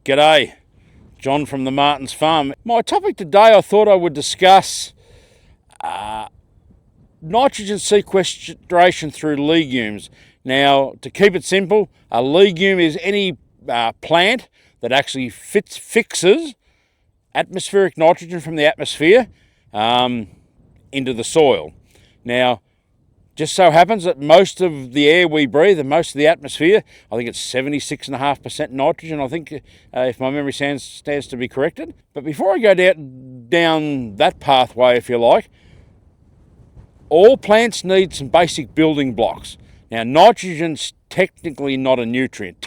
G'day, John from the Martins Farm. My topic today, I thought I would discuss nitrogen sequestration through legumes. Now, to keep it simple, a legume is any plant that actually fixes atmospheric nitrogen from the atmosphere into the soil. Now, just so happens that most of the air we breathe and most of the atmosphere, I think it's 76.5% nitrogen, I think, if my memory stands to be corrected. But before I go down that pathway, if you like, all plants need some basic building blocks. Now, nitrogen's technically not a nutrient,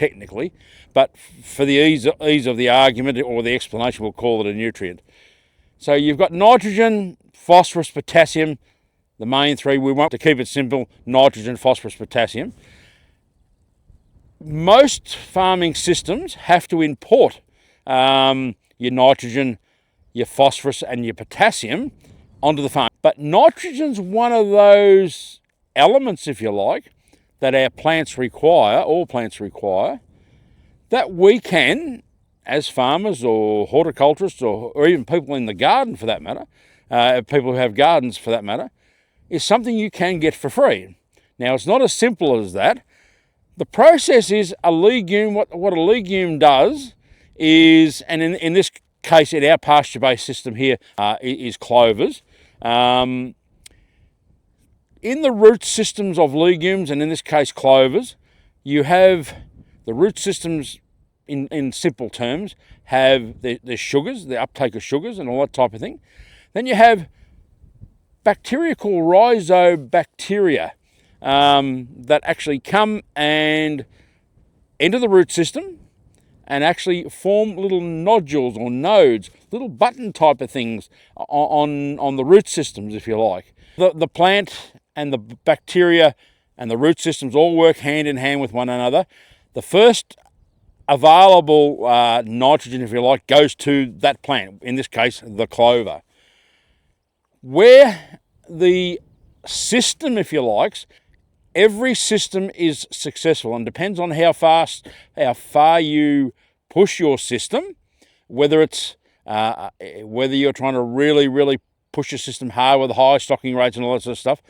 but for the ease of the argument or the explanation, we'll call it a nutrient. So you've got nitrogen, phosphorus, potassium, the main three. We want to keep it simple: nitrogen, phosphorus, potassium. Most farming systems have to import your nitrogen, your phosphorus and your potassium onto the farm. But nitrogen's one of those elements, if you like, that our plants require, all plants require, that we can, as farmers or horticulturists or even people in the garden for that matter, people who have gardens for that matter, is something you can get for free. Now, it's not as simple as that. The process is a legume. What a legume does is, and in this case, in our pasture-based system here, is clovers. In the root systems of legumes, and in this case clovers, you have the root systems, in simple terms, have the sugars, the uptake of sugars and all that type of thing. Then you have bacteria called rhizobacteria that actually come and enter the root system and actually form little nodules or nodes, little button type of things on the root systems, if you like. The plant and the bacteria and the root systems all work hand in hand with one another. The first available nitrogen, if you like, goes to that plant, in this case, the clover. Where the system, if you like, every system is successful and depends on how far you push your system, whether you're trying to really push your system hard with high stocking rates and all that sort of stuff.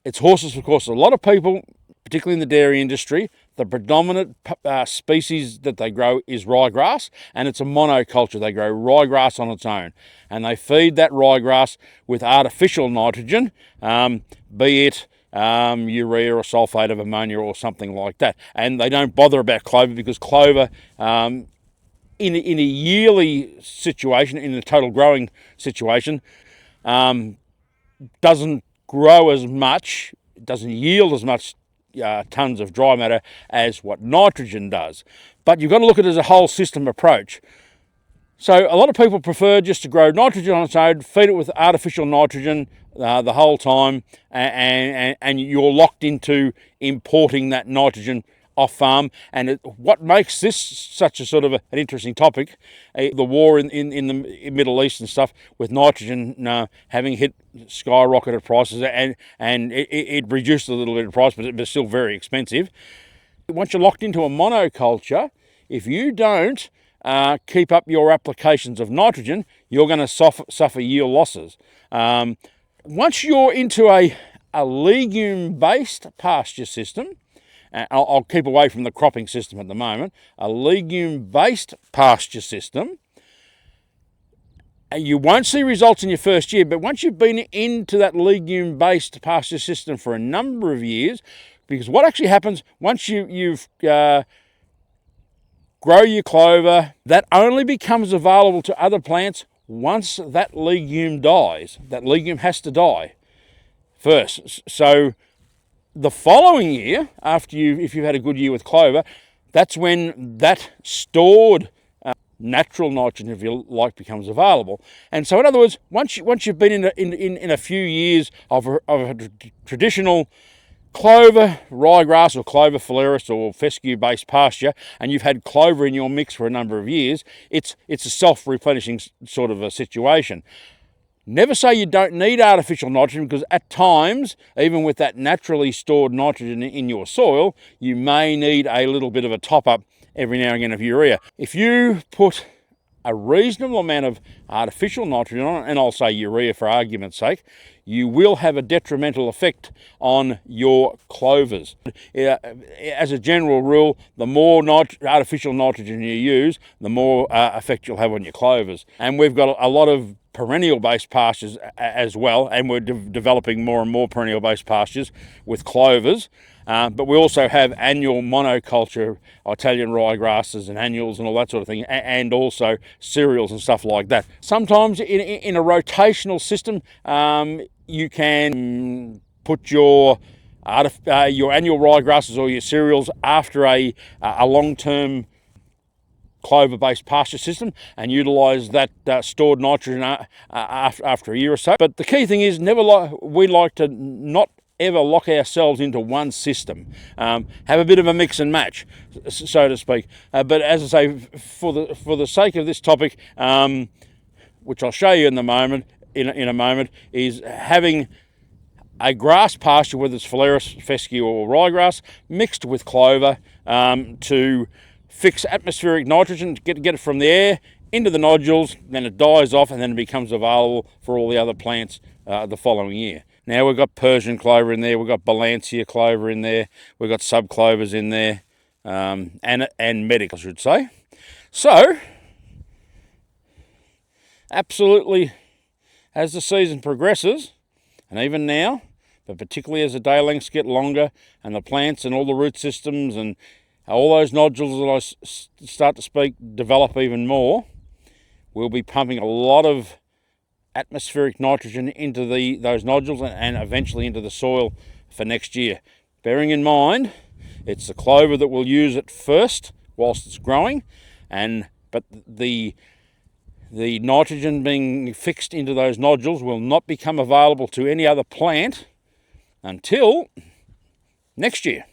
It's horses, of course. A lot of people, particularly in the dairy industry, the predominant species that they grow is ryegrass, and it's a monoculture. They grow ryegrass on its own, and they feed that ryegrass with artificial nitrogen, be it urea or sulfate of ammonia or something like that. And they don't bother about clover because clover, in a yearly situation, in a total growing situation, doesn't grow as much, doesn't yield as much tons of dry matter as what nitrogen does. But you've got to look at it as a whole system approach. So a lot of people prefer just to grow nitrogen on its own, feed it with artificial nitrogen the whole time, and you're locked into importing that nitrogen off farm. And what makes this such a sort of an interesting topic, the war in the Middle East and stuff, with nitrogen having hit skyrocketed prices, and it reduced a little bit of price, but it's still very expensive. Once you're locked into a monoculture, if you don't keep up your applications of nitrogen, you're going to suffer yield losses. Once you're into a legume-based pasture system, I'll keep away from the cropping system at the moment, a legume-based pasture system, you won't see results in your first year, but once you've been into that legume-based pasture system for a number of years, because what actually happens once you've grow your clover, that only becomes available to other plants once that legume dies. That legume has to die first. So the following year, if you've had a good year with clover, that's when that stored natural nitrogen, if you like, becomes available. And so, in other words, once you've been in a few years of a traditional clover, ryegrass or clover phalaris or fescue-based pasture, and you've had clover in your mix for a number of years, it's a self-replenishing sort of a situation. Never say you don't need artificial nitrogen, because at times, even with that naturally stored nitrogen in your soil, you may need a little bit of a top-up every now and again of urea. If you put a reasonable amount of artificial nitrogen on it, and I'll say urea for argument's sake, you will have a detrimental effect on your clovers. As a general rule, the more artificial nitrogen you use, the more effect you'll have on your clovers. And we've got a lot of perennial-based pastures as well, and we're developing more and more perennial-based pastures with clovers. But we also have annual monoculture, Italian ryegrasses and annuals and all that sort of thing, and also cereals and stuff like that. Sometimes in a rotational system, you can put your annual ryegrasses or your cereals after a long-term clover-based pasture system and utilise that stored nitrogen after a year or so. But the key thing is we like to not ever lock ourselves into one system. Have a bit of a mix and match, so to speak. But as I say, for the sake of this topic, which I'll show you in a moment, is having a grass pasture, whether it's phalaris, fescue or ryegrass, mixed with clover to fix atmospheric nitrogen, to get it from the air into the nodules, then it dies off and then it becomes available for all the other plants the following year. Now we've got Persian clover in there, we've got Balansia clover in there, we've got subclovers in there, and medic, I should say. So, absolutely, as the season progresses, and even now, but particularly as the day lengths get longer and the plants and all the root systems and all those nodules that I start to speak develop even more, we'll be pumping a lot of atmospheric nitrogen into those nodules and eventually into the soil for next year. Bearing in mind, it's the clover that will use it first whilst it's growing, but the nitrogen being fixed into those nodules will not become available to any other plant until next year,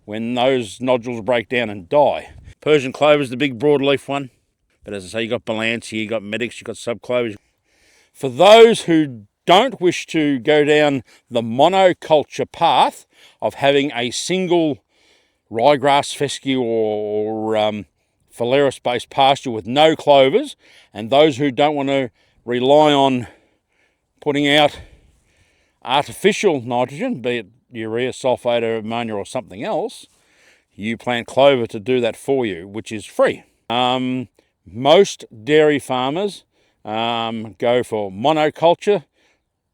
when those nodules break down and die. Persian clover is the big broadleaf one, but as I say, you've got Balansia, you've got medics, you've got subclovers. For those who don't wish to go down the monoculture path of having a single ryegrass, fescue or phalaris-based pasture with no clovers, and those who don't want to rely on putting out artificial nitrogen, be it urea, sulfate, or ammonia or something else, you plant clover to do that for you, which is free. Most dairy farmers go for monoculture,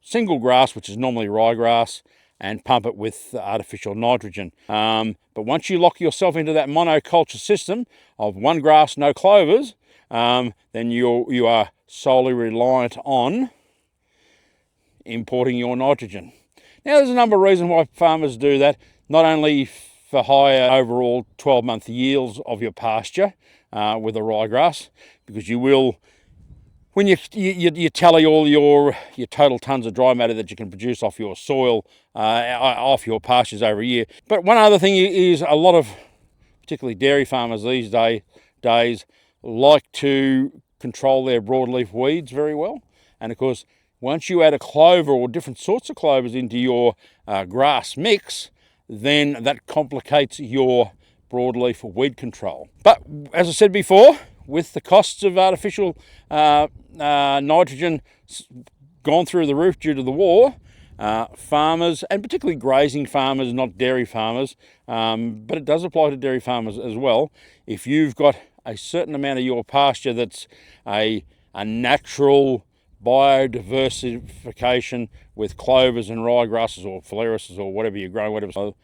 single grass, which is normally ryegrass, and pump it with artificial nitrogen. But once you lock yourself into that monoculture system of one grass, no clovers, then you are solely reliant on importing your nitrogen. Now, there's a number of reasons why farmers do that, not only for higher overall 12-month yields of your pasture with a ryegrass, because you will, when you tally all your total tonnes of dry matter that you can produce off your soil, off your pastures over a year. But one other thing is a lot of, particularly dairy farmers these days, like to control their broadleaf weeds very well. And of course, once you add a clover or different sorts of clovers into your grass mix, then that complicates your broadleaf weed control. But as I said before, with the costs of artificial nitrogen gone through the roof due to the war, farmers, and particularly grazing farmers, not dairy farmers, but it does apply to dairy farmers as well, if you've got a certain amount of your pasture that's a natural biodiversification with clovers and ryegrasses or phalaris or whatever you grow,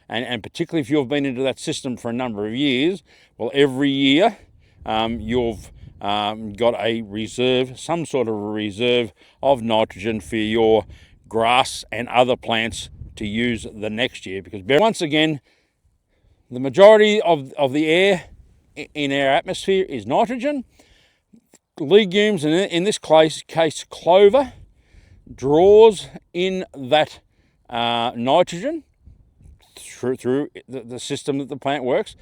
and particularly if you've been into that system for a number of years, well, every year you've got a reserve, some sort of a reserve of nitrogen for your grass and other plants to use the next year. Because once again, the majority of the air in our atmosphere is nitrogen. Legumes, and in this case clover, draws in that nitrogen through the system that the plant works,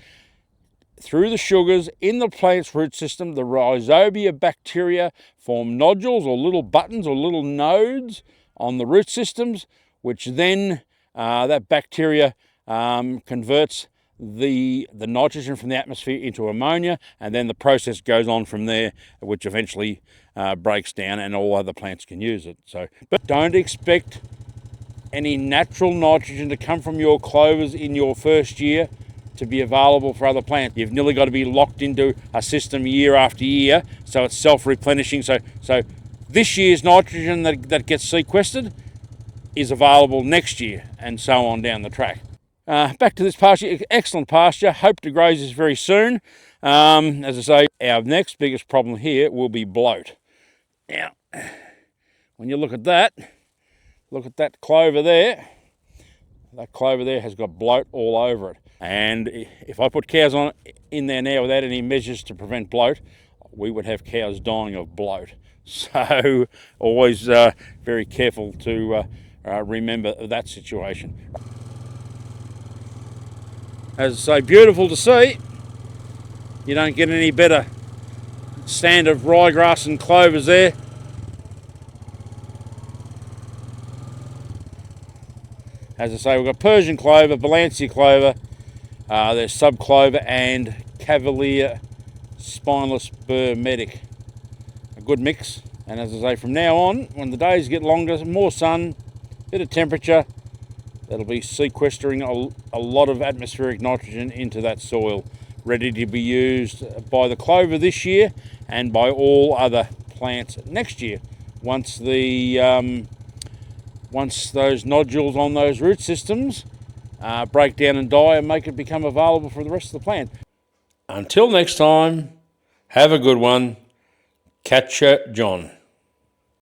through the sugars in the plant's root system. The rhizobia bacteria form nodules or little buttons or little nodes on the root systems, which then that bacteria converts the nitrogen from the atmosphere into ammonia, and then the process goes on from there, which eventually breaks down and all other plants can use it. So, but don't expect any natural nitrogen to come from your clovers in your first year to be available for other plants. You've nearly got to be locked into a system year after year, so it's self-replenishing. So this year's nitrogen that gets sequestered is available next year, and so on down the track. Back to this pasture, excellent pasture. Hope to graze this very soon. As I say, our next biggest problem here will be bloat. Now, when you look at that clover there. That clover there has got bloat all over it. And if I put cows in there now without any measures to prevent bloat, we would have cows dying of bloat. So always very careful to remember that situation. As I say, beautiful to see. You don't get any better stand of ryegrass and clovers there. As I say, we've got Persian clover, Balancia clover, there's subclover and Cavalier spineless burr medic. A good mix. And as I say, from now on, when the days get longer, more sun, bit of temperature, that'll be sequestering a lot of atmospheric nitrogen into that soil, ready to be used by the clover this year and by all other plants next year. Once those nodules on those root systems break down and die and make it become available for the rest of the plant. Until next time, have a good one. Catch ya, John.